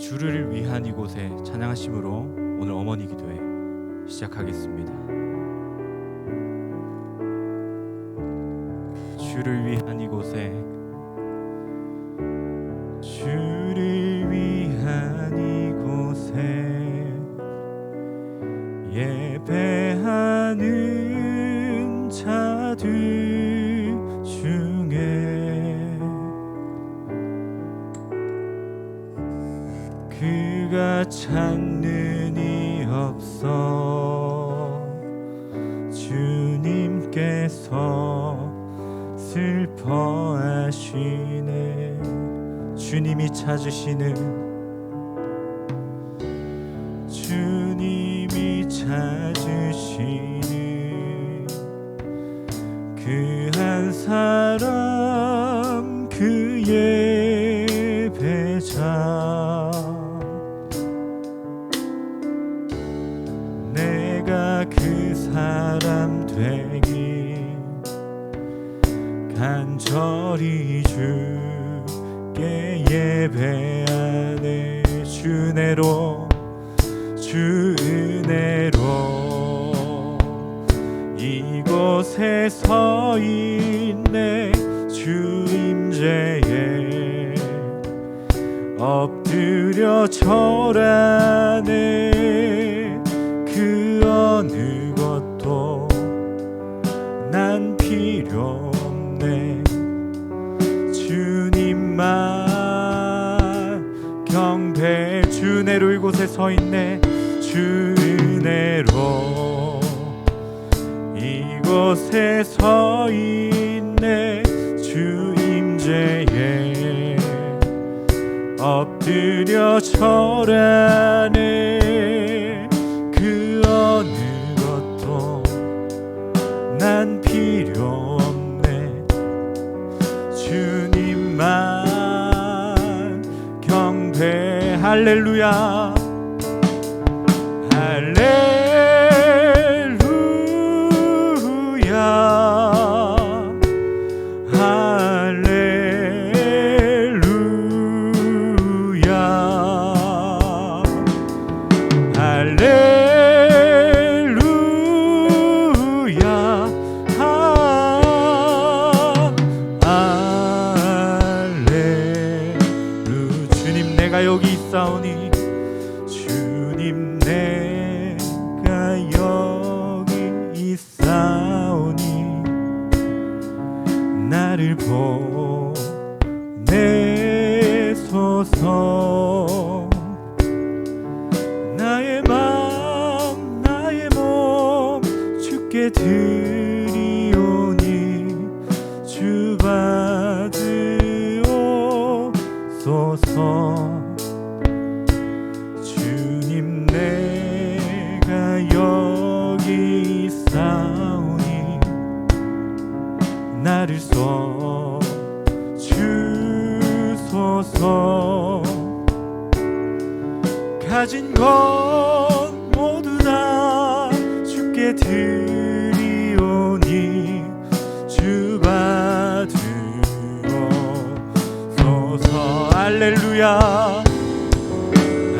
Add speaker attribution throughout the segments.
Speaker 1: 주를 위한 이곳에 찬양하심으로 오늘 어머니 기도회 시작하겠습니다. 주를 위한 이곳에, 주를 위한 이곳에 예배하는 자들 중에 그가 찾는 이 없어 주님께서 슬퍼하시네. 주님이 찾으시는, 주님이 찾으시는 그 한 사람, 그 예배자. 내가 그 사람 되기 간절히 주께 예배하네. 주 은혜로, 주 은혜로 이곳에 서 있네. 주 임재에 엎드려 절하네. 그 어느 것도 난 필요 없네. 주님만 경배. 주 은혜로 이곳에 서 있네. 주 은혜로 이곳에 서 있네. 주 임재에 엎드려 절하네. 그 어느 것도 난 필요 없네. 주님만 경배. 할렐루야, 할렐루야, 할렐루야, 할렐루야, 할렐루. 주님 내가 여기 있사오니, 주님 내가 여기 있사오니 나를 보내소서. 나의 맘 나의 몸 주께 드리오니 주 받으옵소서. 주님 내가 여기 있사오니 나를 써 주소서. 가진 것 모두 다 주께 드리오니 주 받으옵소서. 할렐루야,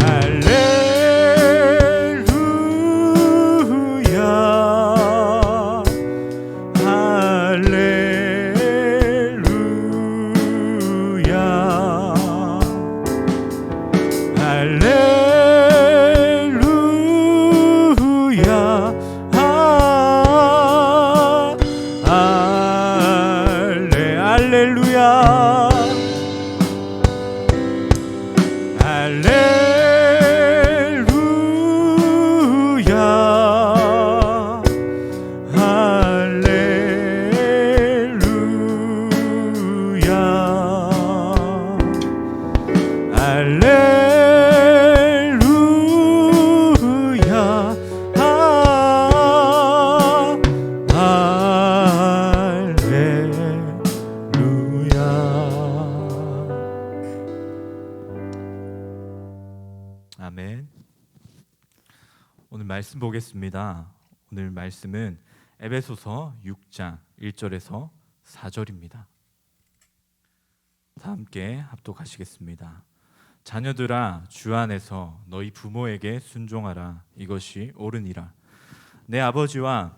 Speaker 1: 할렐루야, 할렐루야, 할렐루야, 할렐루야, 아멘. 오늘 말씀 보겠습니다. 오늘 말씀은 에베소서 6장 1절에서 4절입니다. 다 함께 합독하시겠습니다. 자녀들아 주 안에서 너희 부모에게 순종하라. 이것이 옳으니라. 내 아버지와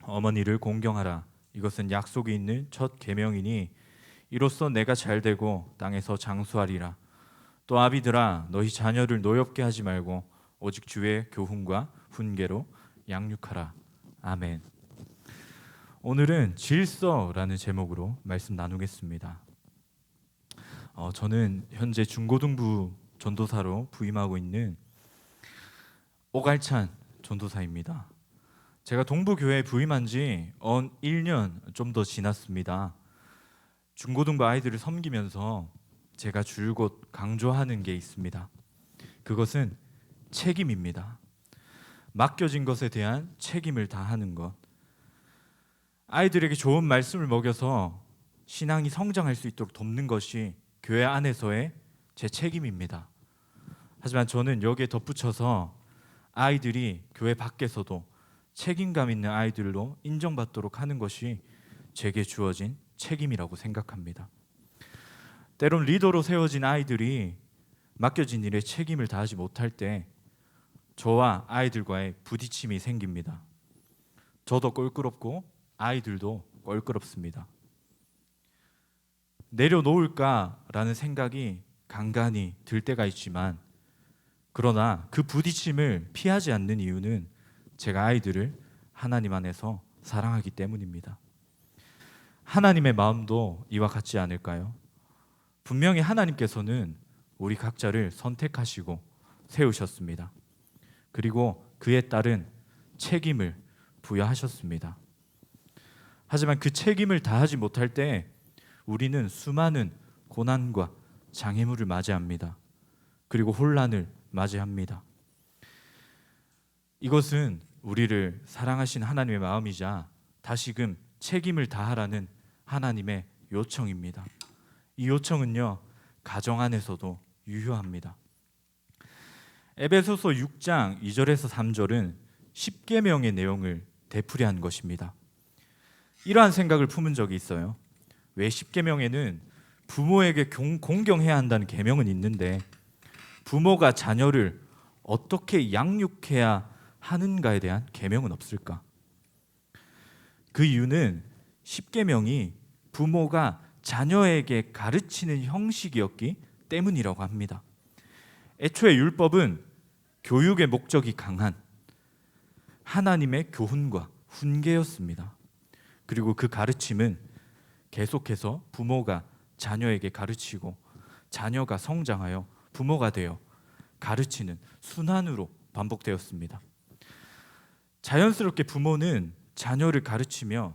Speaker 1: 어머니를 공경하라. 이것은 약속이 있는 첫 계명이니 이로써 내가 잘되고 땅에서 장수하리라. 또 아비들아 너희 자녀를 노엽게 하지 말고 오직 주의 교훈과 훈계로 양육하라. 아멘. 오늘은 질서라는 제목으로 말씀 나누겠습니다. 저는 현재 중고등부 전도사로 부임하고 있는 오갈찬 전도사입니다. 제가 동부교회에 부임한 지 1년 좀 더 지났습니다. 중고등부 아이들을 섬기면서 제가 줄곧 강조하는 게 있습니다. 그것은 책임입니다. 맡겨진 것에 대한 책임을 다하는 것. 아이들에게 좋은 말씀을 먹여서 신앙이 성장할 수 있도록 돕는 것이 교회 안에서의 제 책임입니다. 하지만 저는 여기에 덧붙여서 아이들이 교회 밖에서도 책임감 있는 아이들로 인정받도록 하는 것이 제게 주어진 책임이라고 생각합니다. 때론 리더로 세워진 아이들이 맡겨진 일에 책임을 다하지 못할 때 저와 아이들과의 부딪힘이 생깁니다. 저도 껄끄럽고 아이들도 껄끄럽습니다. 내려놓을까라는 생각이 간간히 들 때가 있지만, 그러나 그 부딪힘을 피하지 않는 이유는 제가 아이들을 하나님 안에서 사랑하기 때문입니다. 하나님의 마음도 이와 같지 않을까요? 분명히 하나님께서는 우리 각자를 선택하시고 세우셨습니다. 그리고 그에 따른 책임을 부여하셨습니다. 하지만 그 책임을 다하지 못할 때 우리는 수많은 고난과 장애물을 맞이합니다. 그리고 혼란을 맞이합니다. 이것은 우리를 사랑하신 하나님의 마음이자 다시금 책임을 다하라는 하나님의 요청입니다. 이 요청은요, 가정 안에서도 유효합니다. 에베소서 6장 2절에서 3절은 10계명의 내용을 되풀이한 것입니다. 이러한 생각을 품은 적이 있어요. 왜 10계명에는 부모에게 공경해야 한다는 계명은 있는데 부모가 자녀를 어떻게 양육해야 하는가에 대한 계명은 없을까? 그 이유는 10계명이 부모가 자녀에게 가르치는 형식이었기 때문이라고 합니다. 애초에 율법은 교육의 목적이 강한 하나님의 교훈과 훈계였습니다. 그리고 그 가르침은 계속해서 부모가 자녀에게 가르치고 자녀가 성장하여 부모가 되어 가르치는 순환으로 반복되었습니다. 자연스럽게 부모는 자녀를 가르치며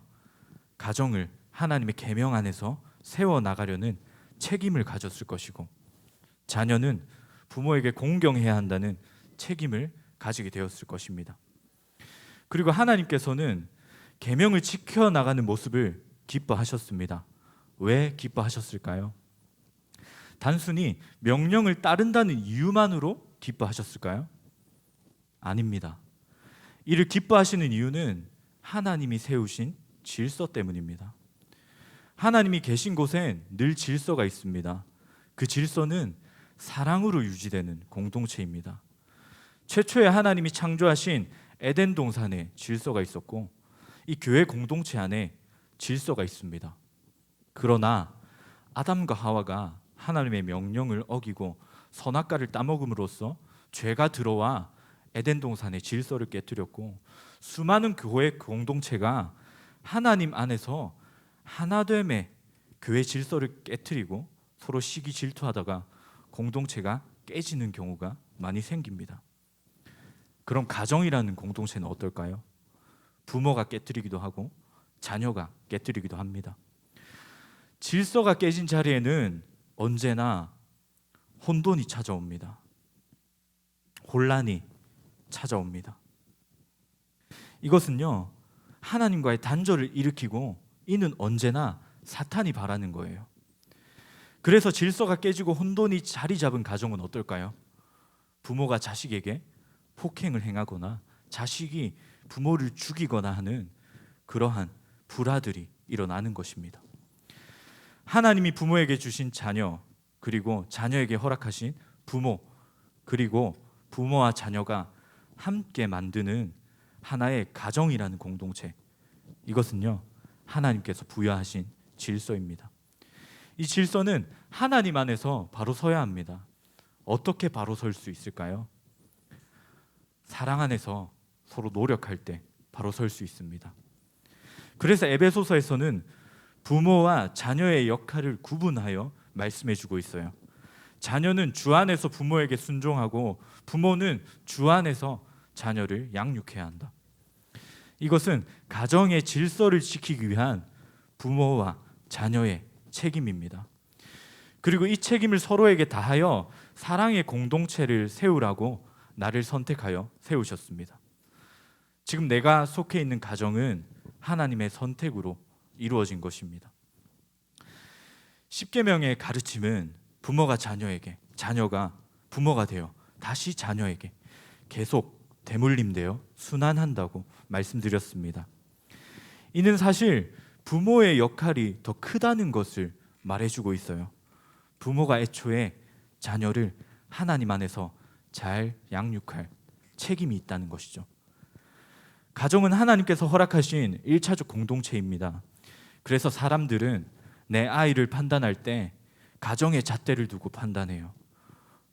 Speaker 1: 가정을 하나님의 계명 안에서 세워나가려는 책임을 가졌을 것이고, 자녀는 부모에게 공경해야 한다는 책임을 가지게 되었을 것입니다. 그리고 하나님께서는 계명을 지켜나가는 모습을 기뻐하셨습니다. 왜 기뻐하셨을까요? 단순히 명령을 따른다는 이유만으로 기뻐하셨을까요? 아닙니다. 이를 기뻐하시는 이유는 하나님이 세우신 질서 때문입니다. 하나님이 계신 곳엔 늘 질서가 있습니다. 그 질서는 사랑으로 유지되는 공동체입니다. 최초에 하나님이 창조하신 에덴 동산에 질서가 있었고 이 교회 공동체 안에 질서가 있습니다. 그러나 아담과 하와가 하나님의 명령을 어기고 선악과를 따먹음으로써 죄가 들어와 에덴 동산의 질서를 깨뜨렸고, 수많은 교회 공동체가 하나님 안에서 하나됨의 교회 질서를 깨뜨리고 서로 시기 질투하다가 공동체가 깨지는 경우가 많이 생깁니다. 그럼 가정이라는 공동체는 어떨까요? 부모가 깨뜨리기도 하고 자녀가 깨뜨리기도 합니다. 질서가 깨진 자리에는 언제나 혼돈이 찾아옵니다. 혼란이 찾아옵니다. 이것은요, 하나님과의 단절을 일으키고 이는 언제나 사탄이 바라는 거예요. 그래서 질서가 깨지고 혼돈이 자리 잡은 가정은 어떨까요? 부모가 자식에게 폭행을 행하거나 자식이 부모를 죽이거나 하는 그러한 불화들이 일어나는 것입니다. 하나님이 부모에게 주신 자녀, 그리고 자녀에게 허락하신 부모 그리고 부모와 자녀가 함께 만드는 하나의 가정이라는 공동체, 이것은요 하나님께서 부여하신 질서입니다. 이 질서는 하나님 안에서 바로 서야 합니다. 어떻게 바로 설 수 있을까요? 사랑 안에서 서로 노력할 때 바로 설 수 있습니다. 그래서 에베소서에서는 부모와 자녀의 역할을 구분하여 말씀해 주고 있어요. 자녀는 주 안에서 부모에게 순종하고 부모는 주 안에서 자녀를 양육해야 한다. 이것은 가정의 질서를 지키기 위한 부모와 자녀의 책임입니다. 그리고 이 책임을 서로에게 다하여 사랑의 공동체를 세우라고 나를 선택하여 세우셨습니다. 지금 내가 속해 있는 가정은 하나님의 선택으로 이루어진 것입니다. 십계명의 가르침은 부모가 자녀에게, 자녀가 부모가 되어 다시 자녀에게 계속 대물림되어 순환한다고 말씀드렸습니다. 이는 사실 부모의 역할이 더 크다는 것을 말해주고 있어요. 부모가 애초에 자녀를 하나님 안에서 잘 양육할 책임이 있다는 것이죠. 가정은 하나님께서 허락하신 1차적 공동체입니다. 그래서 사람들은 내 아이를 판단할 때 가정의 잣대를 두고 판단해요.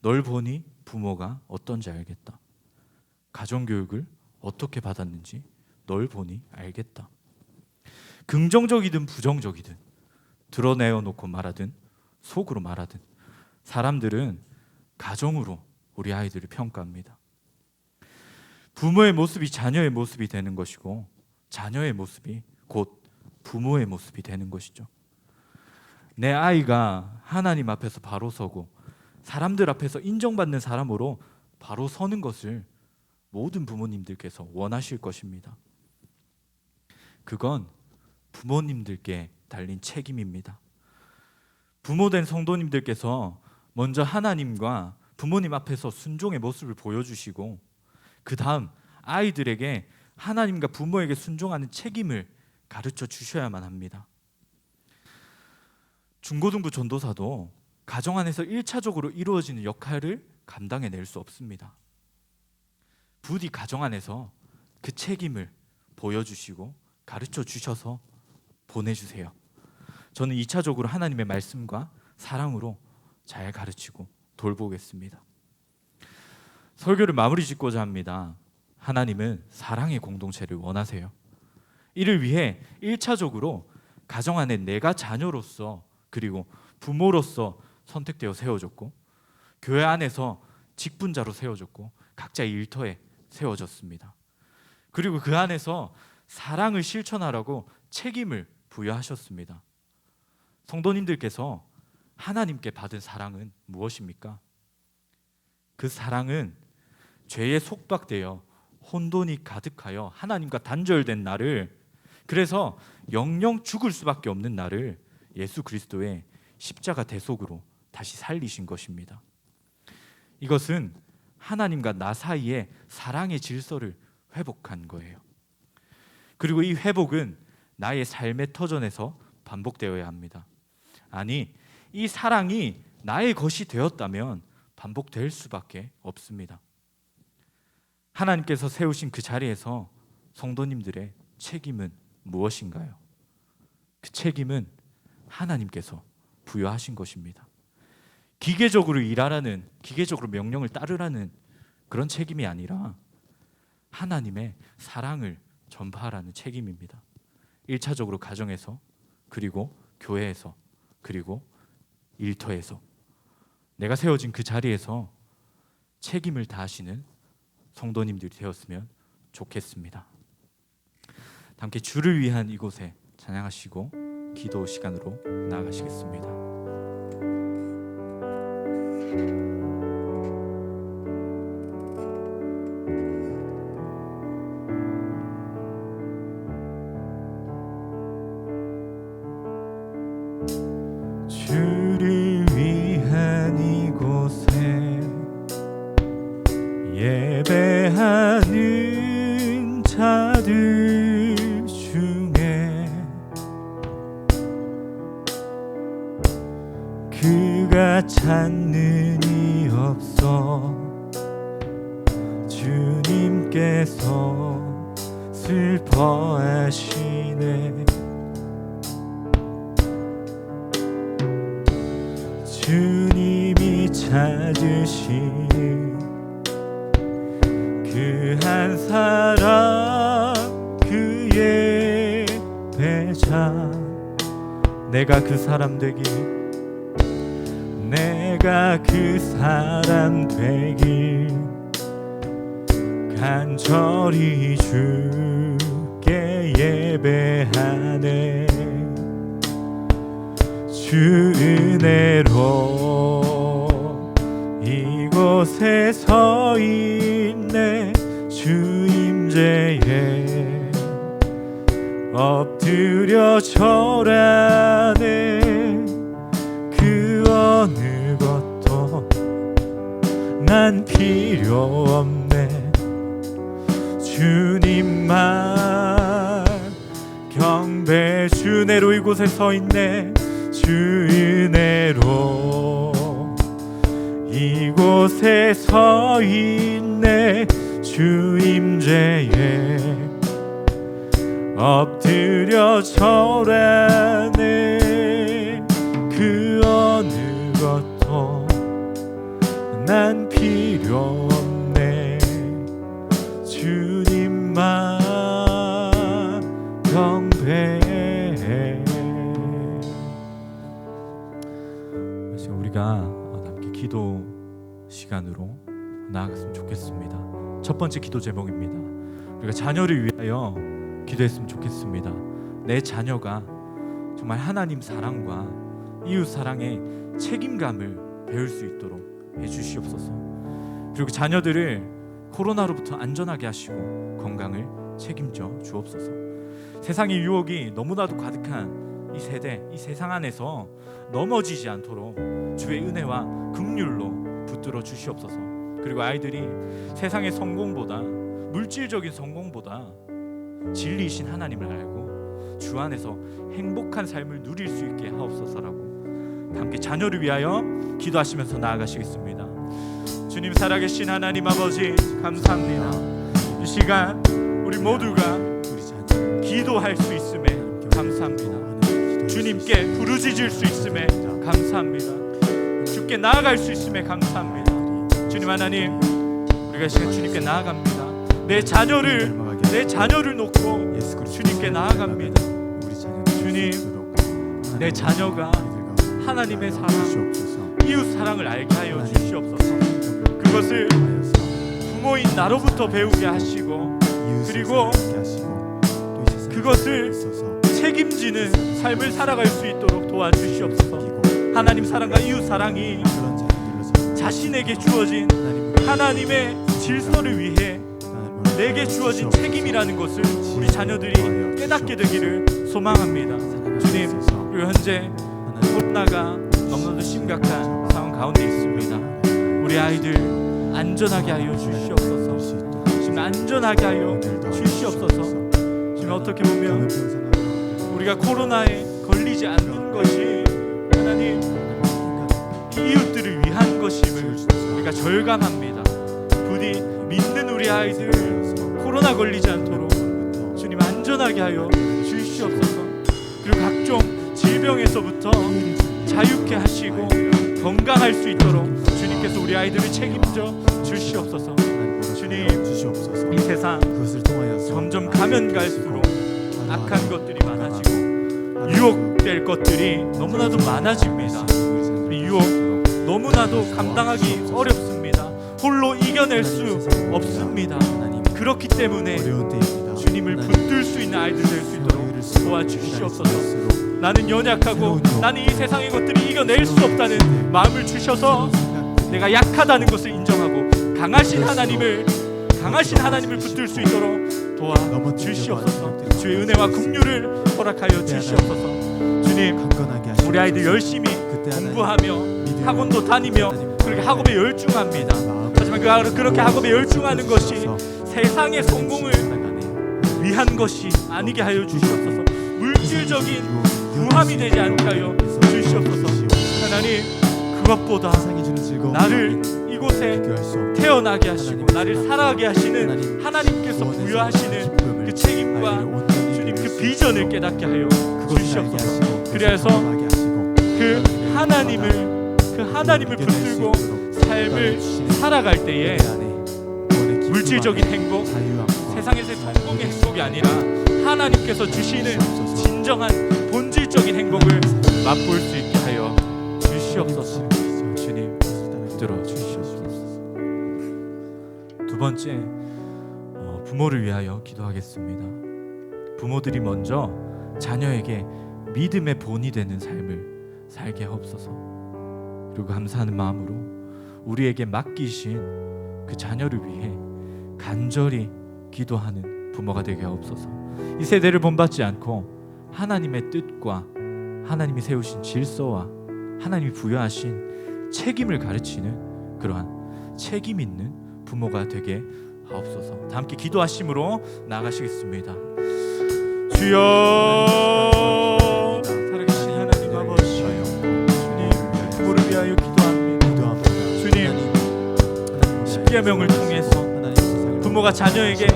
Speaker 1: 널 보니 부모가 어떤지 알겠다. 가정교육을 어떻게 받았는지 널 보니 알겠다. 긍정적이든 부정적이든 드러내어 놓고 말하든 속으로 말하든 사람들은 가정으로 우리 아이들을 평가합니다. 부모의 모습이 자녀의 모습이 되는 것이고 자녀의 모습이 곧 부모의 모습이 되는 것이죠. 내 아이가 하나님 앞에서 바로 서고 사람들 앞에서 인정받는 사람으로 바로 서는 것을 모든 부모님들께서 원하실 것입니다. 그건 부모님들께 달린 책임입니다. 부모된 성도님들께서 먼저 하나님과 부모님 앞에서 순종의 모습을 보여주시고 그 다음 아이들에게 하나님과 부모에게 순종하는 책임을 가르쳐 주셔야만 합니다. 중고등부 전도사도 가정 안에서 1차적으로 이루어지는 역할을 감당해낼 수 없습니다. 부디 가정 안에서 그 책임을 보여주시고 가르쳐 주셔서 보내주세요. 저는 2차적으로 하나님의 말씀과 사랑으로 잘 가르치고 돌보겠습니다. 설교를 마무리 짓고자 합니다. 하나님은 사랑의 공동체를 원하세요. 이를 위해 1차적으로 가정 안에 내가 자녀로서 그리고 부모로서 선택되어 세워졌고 교회 안에서 직분자로 세워졌고 각자의 일터에 세워졌습니다. 그리고 그 안에서 사랑을 실천하라고 책임을 부여하셨습니다. 성도님들께서 하나님께 받은 사랑은 무엇입니까? 그 사랑은 죄에 속박되어 혼돈이 가득하여 하나님과 단절된 나를, 그래서 영영 죽을 수밖에 없는 나를 예수 그리스도의 십자가 대속으로 다시 살리신 것입니다. 이것은 하나님과 나 사이의 사랑의 질서를 회복한 거예요. 그리고 이 회복은 나의 삶의 터전에서 반복되어야 합니다. 아니, 이 사랑이 나의 것이 되었다면 반복될 수밖에 없습니다. 하나님께서 세우신 그 자리에서 성도님들의 책임은 무엇인가요? 그 책임은 하나님께서 부여하신 것입니다. 기계적으로 일하라는, 기계적으로 명령을 따르라는 그런 책임이 아니라 하나님의 사랑을 전파하라는 책임입니다. 1차적으로 가정에서, 그리고 교회에서, 그리고 일터에서 내가 세워진 그 자리에서 책임을 다하시는 성도님들이 되었으면 좋겠습니다. 함께 주를 위한 이곳에 찬양하시고 기도 시간으로 나아가시겠습니다.
Speaker 2: 주를 위한 이곳에 예배하는 자들 중에 그가 찾는 이 없어 있어 주님께서 슬퍼하시네. 주님이 찾으신 그 한 사람 그의 배자. 내가 그 사람 되길, 내가 그 사람 되길 간절히 주께 예배하네. 주 은혜로 이곳에 서 있네. 주 임재에 엎드려 절하네. 그 어느 것도 난 필요 없네. 주님만 경배. 주 은혜로 이곳에 서 있네. 주 은혜로 이곳에 서 있네. 주 임재에 엎드려 절하네. 그 어느 것도 난 필요 없네. 주님만 경배해. 지금 우리가 함께 기도 시간으로 나아갔으면 좋겠습니다. 첫 번째 기도 제목입니다. 우리가 자녀를 위하여 기도했으면 좋겠습니다. 내 자녀가 정말 하나님 사랑과 이웃 사랑의 책임감을 배울 수 있도록 해주시옵소서. 그리고 자녀들을 코로나로부터 안전하게 하시고 건강을 책임져 주옵소서. 세상의 유혹이 너무나도 가득한 이 세대, 이 세상 안에서 넘어지지 않도록 주의 은혜와 긍휼로 붙들어 주시옵소서. 그리고 아이들이 세상의 성공보다, 물질적인 성공보다 진리이신 하나님을 알고 주 안에서 행복한 삶을 누릴 수 있게 하옵소서라고 함께 자녀를 위하여 기도하시면서 나아가시겠습니다. 주님, 살아계신 하나님 아버지, 감사합니다. 이 시간 우리 모두가 기도할 수 있음에 감사합니다. 주님께 부르짖을 수 있음에 감사합니다. 주께 나아갈 수 있음에 감사합니다. 주님 하나님, 우리가 시간 주님께 나아갑니다. 내 자녀를 놓고 주님께 나아갑니다. 주님, 내 자녀가 하나님의 사랑, 이웃 사랑을 알게 하여 주시옵소서. 그것을 부모인 나로부터 배우게 하시고, 그리고 그것을 책임지는 삶을 살아갈 수 있도록 도와주시옵소서. 하나님 사랑과 이웃 사랑이 자신에게 주어진 하나님의 질서를 위해 내게 주어진 책임이라는 것을 우리 자녀들이 깨닫게 되기를 소망합니다. 주님, 그리고 현재 코로나가 너무나도 심각한 상황 가운데 있습니다. 우리 아이들 안전하게 하여 주시옵소서. 지금 안전하게 하여 주시옵소서. 지금 어떻게 보면 우리가 코로나에 걸리지 않는 것이 하나님 이웃들을 위한 것임을 우리가 절감합니다. 부디 믿는 우리 아이들 코로나 걸리지 않도록 주님 안전하게 하여 주시옵소서. 그리고 각종 질병에서부터 자유케 하시고 건강할 수 있도록 주님께서 우리 아이들을 책임져 주시옵소서. 주님, 이 세상 점점 가면 갈수록 악한 것들이 많아지고 유혹될 것들이 너무나도 많아집니다. 이 유혹 너무나도 감당하기 어렵습니다. 홀로 이겨낼 수 없습니다. 그렇기 때문에 주님을 붙들 수 있는 아이들 될 수 있도록 도와주시옵소서. 나는 연약하고 나는 이 세상의 것들이 이겨낼 수 없다는 마음을 주셔서 내가 약하다는 것을 인정하고 강하신 하나님을 붙들 수 있도록 도와주시옵소서. 주의 은혜와 긍휼을 허락하여 주시옵소서. 주님, 우리 아이들 열심히 공부하며 학원도 다니며 그렇게 학업에 열중합니다. 하지만 그렇게 학업에 열중하는 것이 세상의 성공을 위한 것이 아니게 하여 주시옵소서. 물질적인 부함이 되지 않게 하여 주시옵소서. 하나님, 그것보다
Speaker 3: 세상이 주는 즐거움
Speaker 2: 나를 이곳에
Speaker 3: 비교할 수 없는
Speaker 2: 태어나게 하시고
Speaker 3: 하나님의
Speaker 2: 나를
Speaker 3: 사랑,
Speaker 2: 살아가게 하시는
Speaker 3: 하나님
Speaker 2: 하나님께서
Speaker 3: 구원에서
Speaker 2: 부여하시는
Speaker 3: 기쁨을
Speaker 2: 그 책임과
Speaker 3: 아이를 온전히
Speaker 2: 주님 그
Speaker 3: 누릴 수
Speaker 2: 비전을
Speaker 3: 있도록
Speaker 2: 깨닫게 하여
Speaker 3: 그것을 알게
Speaker 2: 주시옵소서.
Speaker 3: 하시고
Speaker 2: 그래서
Speaker 3: 경험하게 하시고
Speaker 2: 그 하나님을 붙들고 삶을 살아갈 때에 물질적인 행복, 세상에서의 성공의 행복이 아니라 하나님께서 주시는 진정한 본질적인 행복을 맛볼 수 있게 하여 주시옵소서. 주님 들어 주시옵소서. 두 번째, 부모를 위하여 기도하겠습니다. 부모들이 먼저 자녀에게 믿음의 본이 되는 삶을 살게 하옵소서. 그리고 감사하는 마음으로 우리에게 맡기신 그 자녀를 위해 간절히 기도하는 부모가 되게 하옵소서. 이 세대를 본받지 않고 하나님의 뜻과 하나님이 세우신 질서와 하나님이 부여하신 책임을 가르치는 그러한 책임 있는 부모가 되게 하옵소서. 다 함께 기도하심으로 나아가시겠습니다. 주여, 살아계신 하나님 아버지, 주님 부모를 위하여 기도합니다. 주님 십계명을 통해서 부모가 자녀에게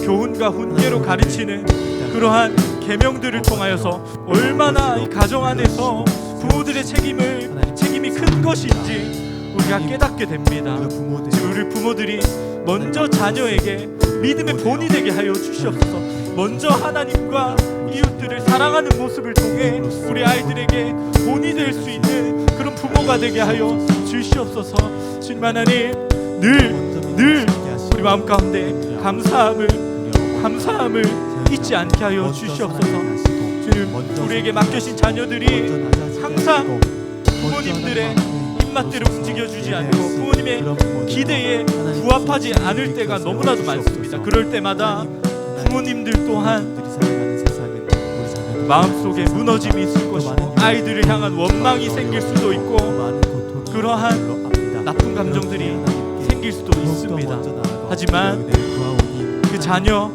Speaker 2: 교훈과 훈계로 가르치는 그러한 계명들을 통하여서 얼마나 이 가정 안에서 부모들의 책임이 큰 것인지 우리가 깨닫게 됩니다. 우리 부모들이 먼저 자녀에게 믿음의 본이 되게 하여 주시옵소서. 먼저 하나님과 이웃들을 사랑하는 모습을 통해 우리 아이들에게 본이 될 수 있는 그런 부모가 되게 하여 주시옵소서. 주님 하나님, 늘 우리 마음 가운데 감사함을 잊지 않게 하여 주시옵소서. 주님, 우리에게 맡겨진 자녀들이 항상 부모님들의 입맛대로 움직여주지 않고 부모님의 기대에 부합하지 않을 때가 너무나도 많습니다. 그럴 때마다 부모님들 또한 마음속에 무너짐이 있을 것이고 아이들을 향한 원망이 생길 수도 있고 그러한 나쁜 감정들이 생길 수도 있습니다. 하지만 그 자녀,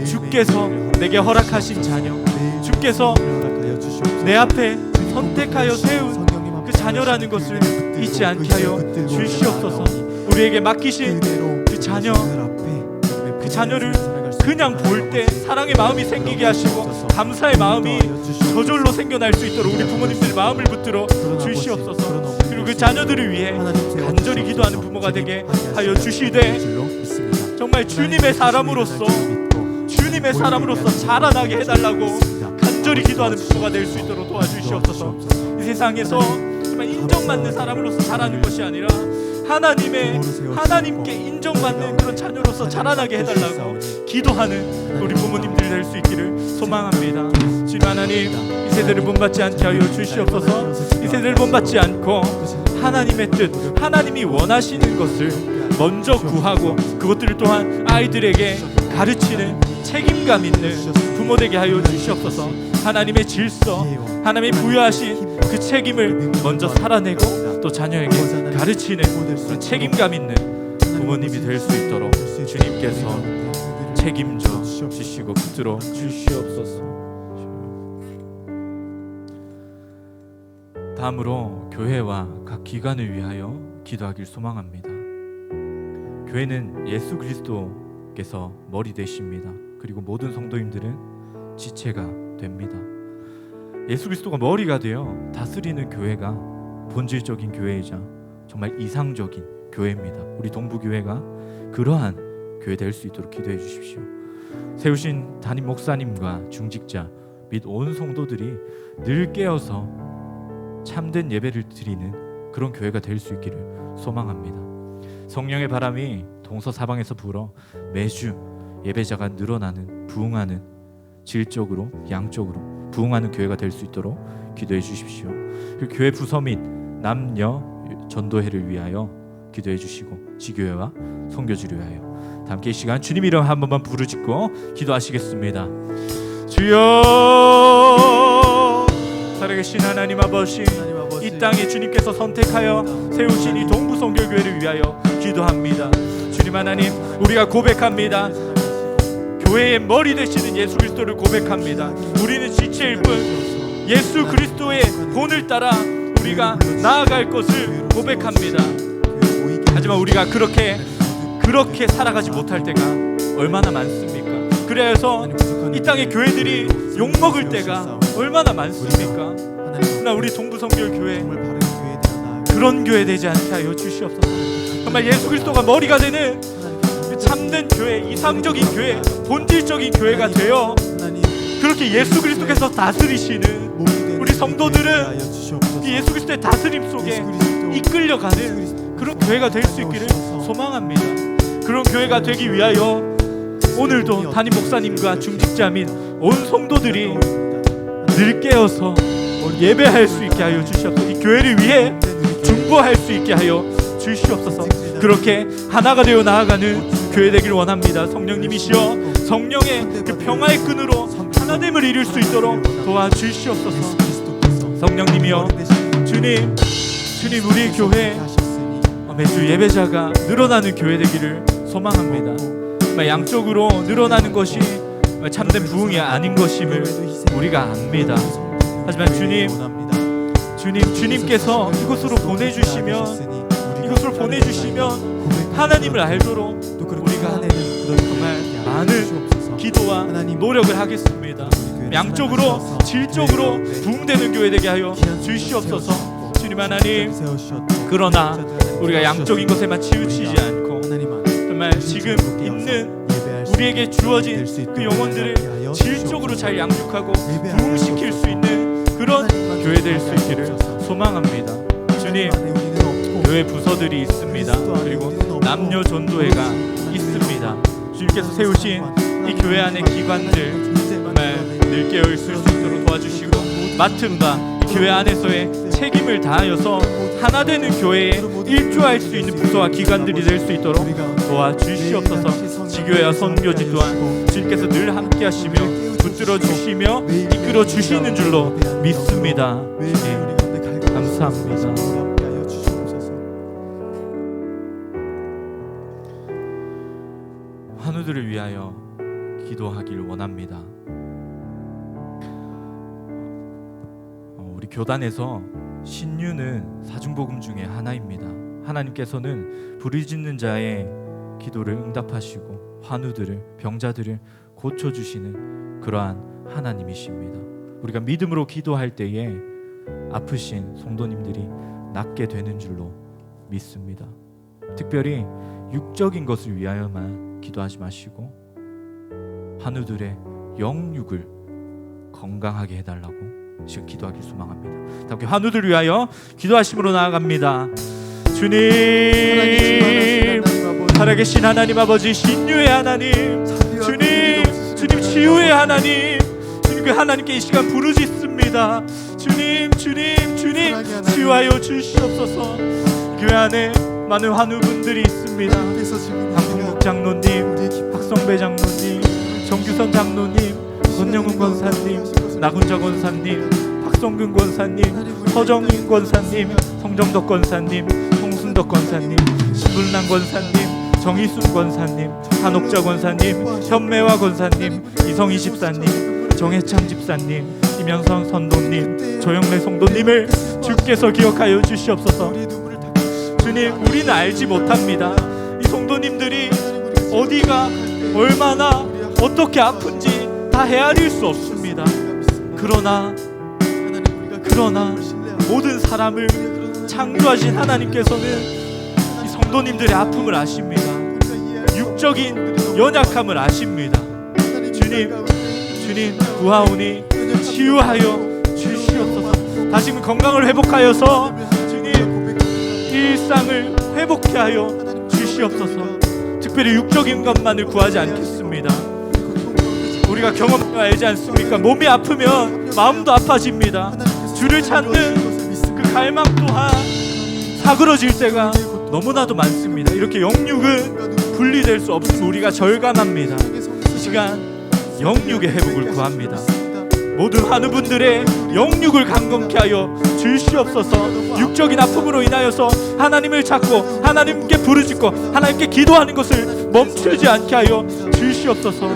Speaker 2: 주께서 내게 허락하신 자녀, 주께서 내 앞에 선택하여 세운 그 자녀라는 것을 잊지 않게 하여 주시옵소서. 우리에게 맡기신 그 자녀를 그냥 볼 때 사랑의 마음이 생기게 하시고 감사의 마음이 저절로 생겨날 수 있도록 우리 부모님들 마음을 붙들어 주시옵소서. 그리고 그 자녀들을 위해 간절히 기도하는 부모가 되게 하여 주시되 정말 주님의 사람으로서 자라나게 해달라고 간절히 기도하는 부모가 될 수 있도록 도와주시옵소서. 이 세상에서 정말 인정받는 사람으로서 자라는 것이 아니라 하나님께 인정받는 그런 자녀로서 자라나게 해달라고 기도하는 우리 부모님들이 될 수 있기를 소망합니다. 주님 하나님, 이 세대를 본받지 않게 하여 주시옵소서. 이 세대를 본받지 않고 하나님의 뜻, 하나님이 원하시는 것을 먼저 구하고 그것들을 또한 아이들에게 가르치는 책임감 있는 부모 되게 하여 주시옵소서. 하나님의 질서, 하나님이 부여하신 그 책임을 먼저 살아내고 또 자녀에게 가르치는 그런 책임감 있는 부모님이 될 수 있도록 주님께서 책임져 주시고 붙들어 주시옵소서. 다음으로 교회와 각 기관을 위하여 기도하길 소망합니다. 교회는 예수 그리스도께서 머리 되십니다. 그리고 모든 성도님들은 지체가 됩니다. 예수 그리스도가 머리가 되어 다스리는 교회가 본질적인 교회이자 정말 이상적인 교회입니다. 우리 동부교회가 그러한 교회 될 수 있도록 기도해 주십시오. 세우신 담임 목사님과 중직자 및 온 성도들이 늘 깨어서 참된 예배를 드리는 그런 교회가 될 수 있기를 소망합니다. 성령의 바람이 동서사방에서 불어 매주 예배자가 늘어나는 부흥하는 질적으로 양적으로 부흥하는 교회가 될 수 있도록 기도해 주십시오. 그 교회 부서 및 남녀 전도회를 위하여 기도해 주시고 지교회와 선교지를 위하여 다 함께 이 시간 주님 이름 한 번만 부르짖고 기도하시겠습니다. 주여, 살아계신 하나님 아버지, 이 땅에 주님께서 선택하여 세우신 이 동부선교교회를 위하여 기도합니다. 주님 하나님, 우리가 고백합니다. 교회의 머리 되시는 예수 그리스도를 고백합니다. 우리는 지체일 뿐 예수 그리스도의 본을 따라 우리가 나아갈 것을 고백합니다. 하지만 우리가 그렇게 살아가지 못할 때가 얼마나 많습니까? 그래서 이 땅의 교회들이 욕먹을 때가 얼마나 많습니까? 나 우리 동부성결교회 그런 교회 되지 않게 하여 주시옵소서. 정말 예수 그리스도가 머리가 되는 참된 교회, 이상적인 교회, 본질적인 교회가 되어 그렇게 예수 그리스도께서 다스리시는 우리 성도들은 이 예수 그리스도의 다스림 속에 이끌려가는 그런 교회가 될 수 있기를 소망합니다. 그런 교회가 되기 위하여 오늘도 담임 목사님과 중직자 및 온 성도들이 늘 깨어서 예배할 수 있게 하여 주시옵소서. 이 교회를 위해 중보할 수 있게 하여 주시옵소서. 그렇게 하나가 되어 나아가는 교회 되기를 원합니다. 성령님이시여 성령의 그 평화의 끈으로 하나됨을 이룰 수 있도록 도와주시옵소서. 성령님이여 주님 우리 교회 매주 예배자가 늘어나는 교회 되기를 소망합니다. 양쪽으로 늘어나는 것이 참된 부흥이 아닌 것임을 우리가 압니다. 하지만 주님께서 이곳으로 보내주시면 하나님을 알도록 우리가 정말 많은 기도와 노력을 하겠습니다. 양쪽으로 질적으로 부흥되는 교회 되게 하여 주시옵소서. 주님 하나님, 그러나 우리가 양적인 것에만 치우치지 않고 정말 지금 있는 우리에게 주어진 그 영혼들을 질적으로 잘 양육하고 부흥시킬 수 있는 그런 교회 될 수 있기를 소망합니다. 주님, 교회 부서들이 있습니다. 그리고 남녀 전도회가 있습니다. 주님께서 세우신 이 교회 안의 기관들 정말 늘 깨어 있을 수 있도록 도와주시고 맡은 바 교회 안에서의 책임을 다하여서 하나 되는 교회에 일조할 수 있는 부서와 기관들이 될 수 있도록 도와주시옵소서. 지교회와 선교지 또한 주님께서 늘 함께 하시며 붙들어 주시며 이끌어 주시는 줄로 믿습니다. 감사합니다. 환우들을 위하여 기도하기를 원합니다. 우리 교단에서 신유는 사중복음 중에 하나입니다. 하나님께서는 부르짖는 자의 기도를 응답하시고 환우들을, 병자들을 고쳐주시는 그러한 하나님이십니다. 우리가 믿음으로 기도할 때에 아프신 성도님들이 낫게 되는 줄로 믿습니다. 특별히 육적인 것을 위하여만 기도하지 마시고 환우들의 영육을 건강하게 해달라고 지금 기도하길 소망합니다. 함께 환우들 위하여 기도하심으로 나아갑니다. 주님, 살아계신 하나님 아버지, 신유의 하나님, 주님 치유의 하나님, 주님 그 하나님께 이 시간 부르짖습니다. 주님 치유하여 주시옵소서. 교회 안에 많은 환우분들이 있습니다. 박성국 장로님, 박성배 장로님, 정규선 장로님, 권영훈 권사님, 나군자 권사님, 박성근 권사님, 서정인 권사님, 성정덕 권사님, 송순덕 권사님, 신불남 권사님, 정희순 권사님, 한옥자 권사님, 현매화 권사님, 이성희 집사님, 정혜창 집사님, 김현선 선도님, 조영래 성도님을 주께서 기억하여 주시옵소서. 주님, 우리는 알지 못합니다. 이 성도님들이 어디가 얼마나 어떻게 아픈지 다 헤아릴 수 없습니다. 그러나 모든 사람을 창조하신 하나님께서는 이 성도님들의 아픔을 아십니다. 육적인 연약함을 아십니다. 주님 구하오니 치유하여 주시옵소서. 다시금 건강을 회복하여서 주님 일상을 회복케 하여 주시옵소서. 특별히 육적인 것만을 구하지 않겠습니다. 우리가 경험을 알지 않습니까? 몸이 아프면 마음도 아파집니다. 주를 찾는 그 갈망 또한 사그러질 때가 너무나도 많습니다. 이렇게 영육은 분리될 수 없음을 우리가 절감합니다. 이 시간 영육의 회복을 구합니다. 모든 환우분들의 영육을 강건케 하여 주시옵소서. 육적인 아픔으로 인하여서 하나님을 찾고 하나님께 부르짖고 하나님께 기도하는 것을 멈추지 않게 하여 주시옵소서.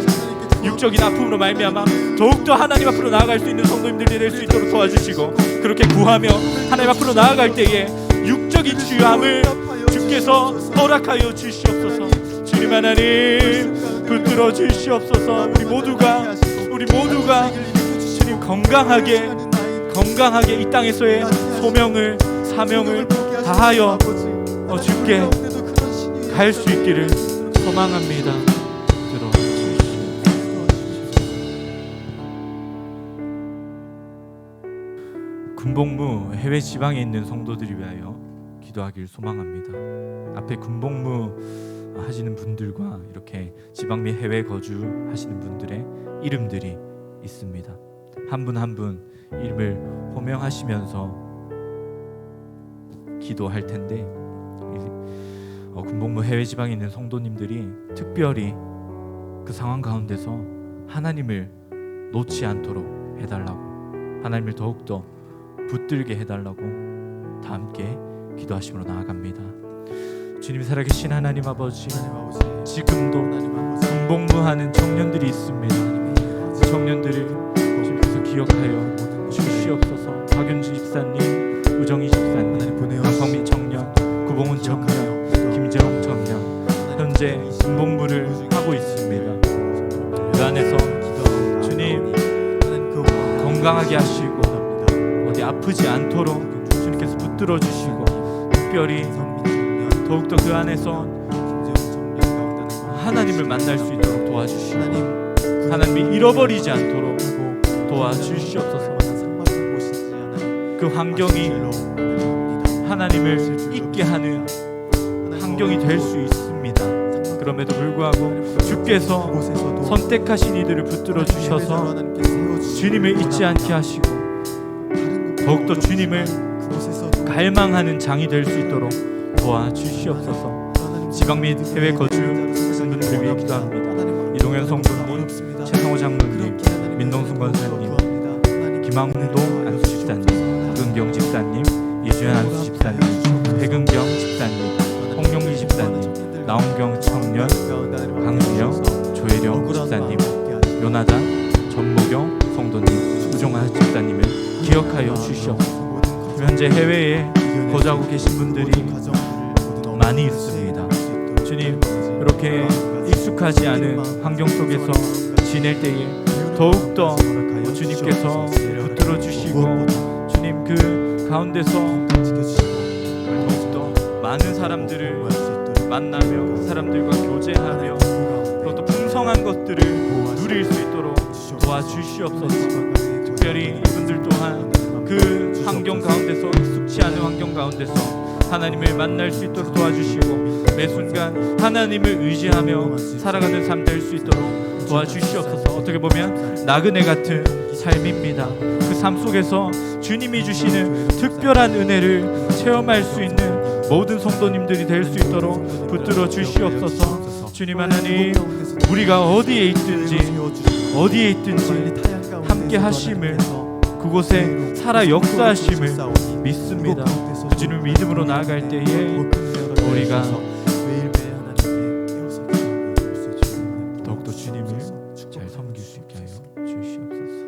Speaker 2: 육적인 아픔으로 말미암아 더욱더 하나님 앞으로 나아갈 수 있는 성도님들이 될 수 있도록 도와주시고, 그렇게 구하며 하나님 앞으로 나아갈 때에 육적인 주함을 주께서 허락하여 주시옵소서. 주님 하나님 붙들어 주시옵소서. 우리 모두가 주님 건강하게 이 땅에서의 소명을 사명을 다하여 주께 갈 수 있기를 소망합니다. 군복무 해외 지방에 있는 성도들을 위하여 기도하길 소망합니다. 앞에 군복무 하시는 분들과 이렇게 지방 및 해외 거주하시는 분들의 이름들이 있습니다. 한 분 한 분 이름을 호명하시면서 기도할 텐데, 군복무 해외 지방에 있는 성도님들이 특별히 그 상황 가운데서 하나님을 놓지 않도록 해달라고, 하나님을 더욱더 붙들게 해달라고 다 함께 기도하심으로 나아갑니다. 주님 살아계신 하나님 아버지, 지금도 군복무하는 청년들이 있습니다. 그 청년들을 주님께서 기억하여 주시옵소서. 박윤주 집사님, 우정희 집사님, 강성민 청년, 구봉훈 청년, 김재홍 청년, 현재 군복무를 하고 있습니다. 그 안에서 주님 건강하게 하시고 어디 아프지 않도록 주님께서 붙들어 주시고, 특별히 더욱더 그 안에서 하나님을 만날 수 있도록 도와주시고, 하나님이 잃어버리지 않도록 도와주시옵소서. 그 환경이 하나님을 잊게 하는 환경이 될 수 있습니다. 그럼에도 불구하고 주께서 선택하신 이들을 붙들어 주셔서 주님을 잊지 않게 하시고 더욱더 주님을 갈망하는 장이 될 수 있도록 도와주시옵소서. 지방 및 해외 거주하시는 분들을 위해 기도합니다. 이동현 성도님, 최성호 장로님, 민동순 권사님, 김항동 안수 집사님, 박은경 집사님, 이주연 안수 집사님, 백은경 집사님, 홍용기 집사님, 나온경 청년, 강수영, 조혜령 집사님, 요나단, 전모경 성도님, 우종하 집사님을 기억하여 주시옵소서. 현재 해외에 거주하고 계신 분들이 많이 있습니다. 주님, 이렇게 익숙하지 않은 환경 속에서 지낼 때에 더욱더 주님께서 붙들어 주시고, 주님 그 가운데서 더욱더 많은 사람들을 만나며 사람들과 교제하며 또 풍성한 것들을 누릴 수 있도록 도와주시옵소서. 특별히 이분들 또한 그 환경 가운데서, 익숙치 않은 환경 가운데서 하나님을 만날 수 있도록 도와주시고, 매 순간 하나님을 의지하며 살아가는 삶 될 수 있도록 도와주시옵소서. 어떻게 보면 나그네 같은 삶입니다. 그 삶 속에서 주님이 주시는 특별한 은혜를 체험할 수 있는 모든 성도님들이 될 수 있도록 붙들어 주시옵소서. 주님 하나님, 우리가 어디에 있든지 함께 하심을, 그곳에 살아 역사하심을 믿습니다. 그 주님 믿음으로 나아갈 때에 우리가 더욱더 주님을 잘 섬길 수 있게 하여 주시옵소서.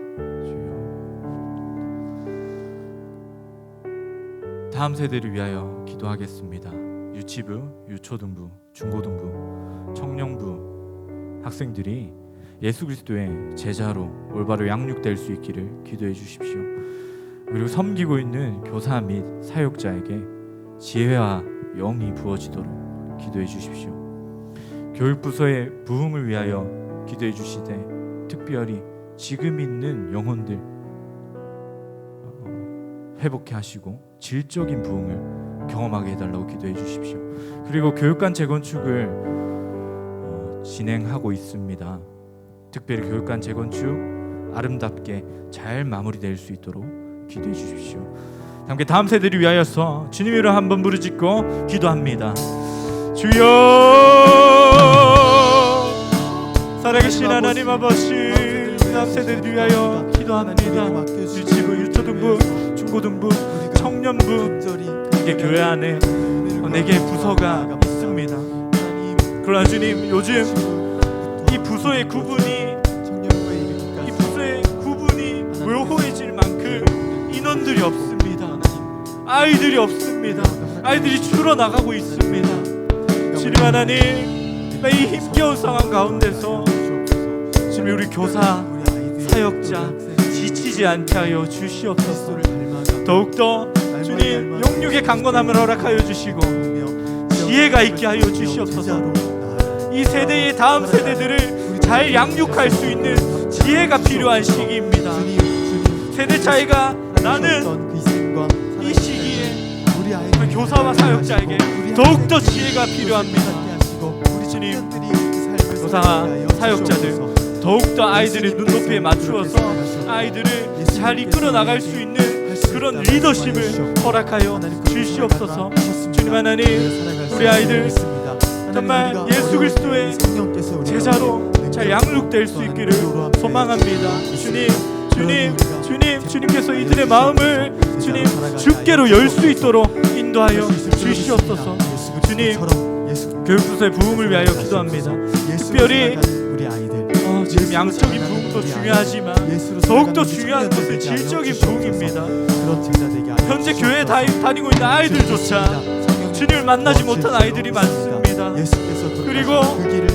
Speaker 2: 다음 세대를 위하여 기도하겠습니다. 유치부, 유초등부, 중고등부, 청년부 학생들이 예수 그리스도의 제자로 올바로 양육될 수 있기를 기도해 주십시오. 그리고 섬기고 있는 교사 및 사역자에게 지혜와 영이 부어지도록 기도해 주십시오. 교육부서의 부흥을 위하여 기도해 주시되, 특별히 지금 있는 영혼들 회복해 하시고 질적인 부흥을 경험하게 해달라고 기도해 주십시오. 그리고 교육관 재건축을 진행하고 있습니다. 특별히 교육관 재건축 아름답게 잘 마무리될 수 있도록 기도해 주십시오. 함께 다음 세대를 위하여서 주님의 이름 한번 부르짖고 기도합니다. 주여, 살아계신 하나님 아버지, 다음 세대를 위하여 기도합니다. 유치부, 유초등부, 중고등부, 청년부, 이게 교회 안에 4개의 부서가 있습니다. 그러나 주님, 요즘 이 부서의 구분이 아이들이 없습니다. 아이들이 없습니다. 아이들이 줄어나가고 있습니다. 주님 하나님, 이 힘겨운 상황 가운데서 주님 우리 교사, 사역자 지치지 않게 하여 주시옵소서. 더욱더 주님 영육의 강건함을 허락하여 주시고 지혜가 있게 하여 주시옵소서. 이 세대의 다음 세대들을 잘 양육할 수 있는 지혜가 필요한 시기입니다. 세대 차이가 나는 이 시기에 우리 교사와 사역자에게 더욱더 지혜가 필요합니다. 주님, 교사와 사역자들 더욱더 아이들의 눈높이에 맞추어서 아이들을 잘 이끌어 나갈 수 있는 그런 리더십을 허락하여 주시옵소서. 주님 하나님, 우리 아이들 정말 예수 그리스도의 제자로 잘 양육될 수 있기를 소망합니다. 주님께서 이들의 마음을 주님 주께로 열 수 있도록 인도하여 주시옵소서. 주님, 교육부서의 부흥을 위하여 기도합니다. 특별히 지금 양적인 부흥도 중요하지만 더욱더 중요한 것은 질적인 부흥입니다. 현재 교회에 다니고 있는 아이들조차 주님을 만나지 못한 아이들이 많습니다. 그리고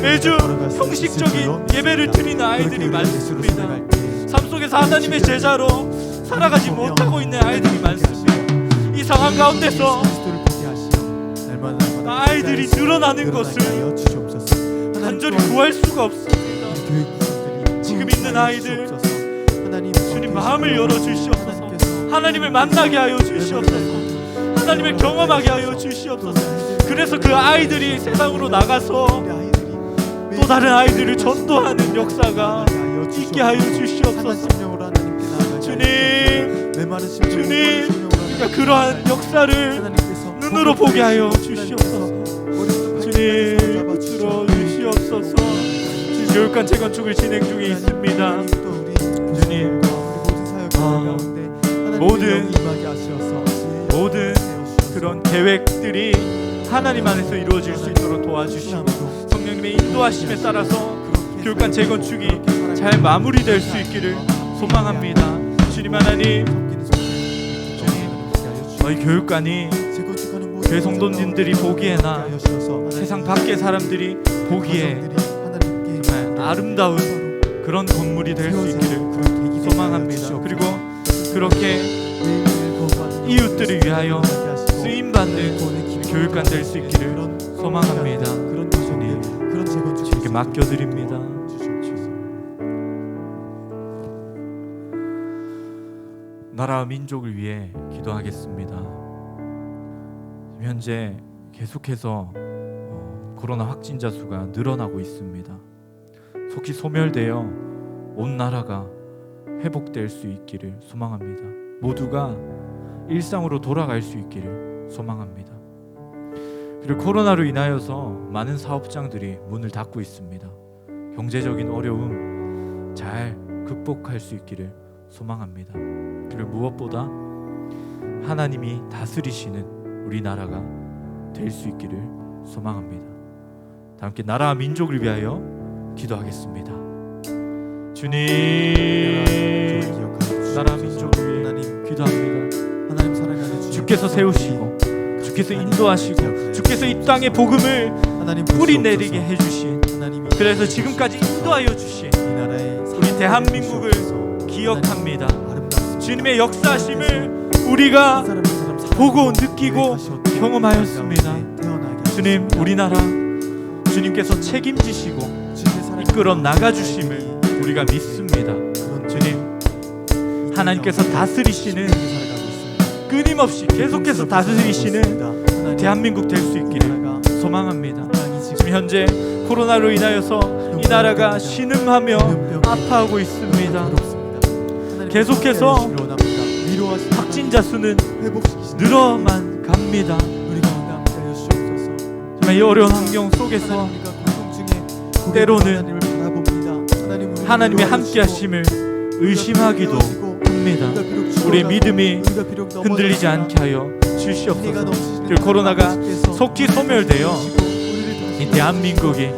Speaker 2: 매주 형식적인 예배를 드리는 아이들이 많습니다. 삶 속에서 하나님의 제자로 살아가지 못하고 있는 아이들이 많습니다. 이 상황 가운데서 아이들이 늘어나는 것을 간절히 구할 수가 없습니다. 지금 있는 아이들 주님 마음을 열어주시옵소서. 하나님을 만나게 하여 주시옵소서. 하나님을 경험하게 하여 주시옵소서. 그래서 그 아이들이 세상으로 나가서 또 다른 아이들을 전도하는 역사가 있게 하여 주시옵소서. 주님, 우리가 그러한 역사를 눈으로 보게 하여 주시옵소서. 주님, 들어주시옵소서. 지금 교육관 재건축을 진행 중에 있습니다. 주님, 모든 그런 계획들이 하나님 안에서 이루어질 수 있도록 도와주시고 성령님의 인도하심에 따라서 교육관 재건축이 잘 마무리될 수 있기를 소망합니다. 주님 하나님, 저희 교육관이 교회 성도님들이 보기에나 세상 밖의 사람들이 보기에 정말 아름다운 그런 건물이 될 수 있기를 소망합니다. 그리고 그렇게 이웃들을 위하여 쓰임받는 교육관 될 수 있기를 소망합니다. 주님, 이렇게 맡겨드립니다. 나라와 민족을 위해 기도하겠습니다. 현재 계속해서 코로나 확진자 수가 늘어나고 있습니다. 속히 소멸되어 온 나라가 회복될 수 있기를 소망합니다. 모두가 일상으로 돌아갈 수 있기를 소망합니다. 그리고 코로나로 인하여서 많은 사업장들이 문을 닫고 있습니다. 경제적인 어려움 잘 극복할 수 있기를 소망합니다. 그리고 무엇보다 하나님이 다스리시는 우리나라가 될 수 있기를 소망합니다. 다 함께 나라와 민족을 위하여 기도하겠습니다. 주님, 나라와 민족을 위해 기도합니다. 주께서 세우시고 주께서 인도하시고 주께서 이 땅의 복음을 뿌리 내리게 해주신, 그래서 지금까지 인도하여 주신 우리 대한민국을 기억합니다. 주님의 역사하심을 우리가 보고 느끼고 경험하였습니다. 주님, 우리나라 주님께서 책임지시고 이끌어 나가주심을 우리가 믿습니다. 주님, 하나님께서 다스리시는, 끊임없이 계속해서 다스리시는 대한민국 될 수 있기를 소망합니다. 지금 현재 코로나로 인하여서 이 나라가 신음하며 아파하고 있습니다. 계속해서 확진자 수는 늘어만 갑니다. 정말 이 어려운 환경 속에서 때로는 하나님의 함께하심을 의심하기도 합니다. 우리의 믿음이 흔들리지 않게 하여 주시옵소서. 그리고 코로나가 속히 소멸되어 이 대한민국이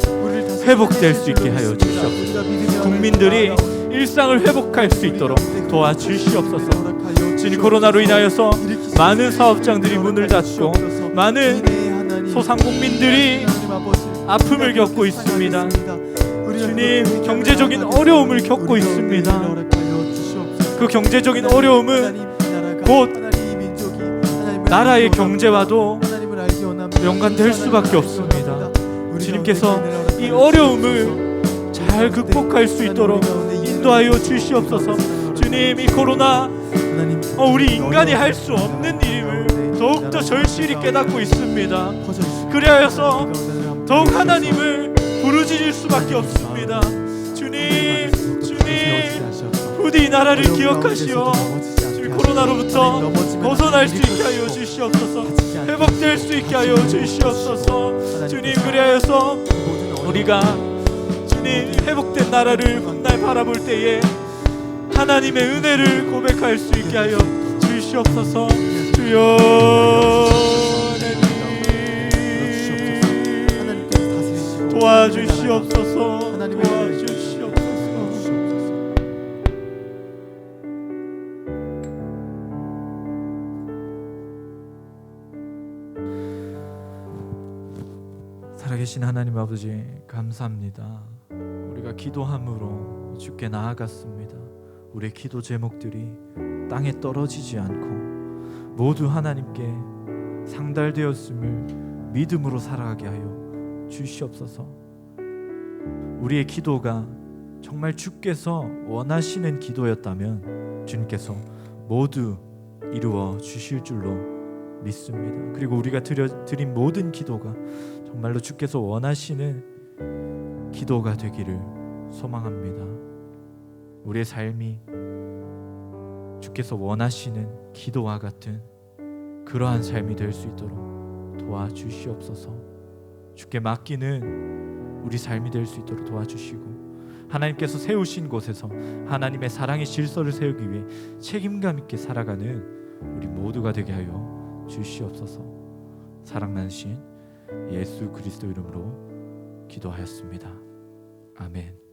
Speaker 2: 회복될 수 있게 하여 주시옵소서. 국민들이 일상을 회복할 수 있도록 도와주시옵소서. 주님, 코로나로 인하여서 많은 사업장들이 문을 닫고 많은 소상공민들이 아픔을 겪고 있습니다. 주님, 경제적인 어려움을 겪고 있습니다. 그 경제적인 어려움은 곧 나라의 경제와도 연관될 수밖에 없습니다. 주님께서 이 어려움을 잘 극복할 수 있도록 인도하여 주시옵소서. 주님, 이 코로나 우리 인간이 할 수 없는 일임을 더욱더 절실히 깨닫고 있습니다. 그리하여서 더욱 하나님을 부르짖을 수밖에 없습니다. 주님, 부디 이 나라를 기억하시어 주님, 코로나로부터 벗어날 수 있게 하여 주시옵소서. 회복될 수 있게 하여 주시옵소서. 주님, 그리하여서 우리가 주님 회복된 나라를 훗날 바라볼 때에 하나님의 은혜를 고백할 수 있게 하여 주시옵소서. 주여, 도와주시옵소서.
Speaker 1: 살아계신 하나님 아버지, 감사합니다. 우리가 기도함으로 주께 나아갔습니다. 우리의 기도 제목들이 땅에 떨어지지 않고 모두 하나님께 상달되었음을 믿음으로 살아가게 하여 주시옵소서. 우리의 기도가 정말 주께서 원하시는 기도였다면 주님께서 모두 이루어 주실 줄로 믿습니다. 그리고 우리가 드린 모든 기도가 정말로 주께서 원하시는 기도가 되기를 소망합니다. 우리의 삶이 주께서 원하시는 기도와 같은 그러한 삶이 될 수 있도록 도와주시옵소서. 주께 맡기는 우리 삶이 될 수 있도록 도와주시고, 하나님께서 세우신 곳에서 하나님의 사랑의 질서를 세우기 위해 책임감 있게 살아가는 우리 모두가 되게 하여 주시옵소서. 사랑 많으신 예수 그리스도 이름으로 기도하였습니다. 아멘.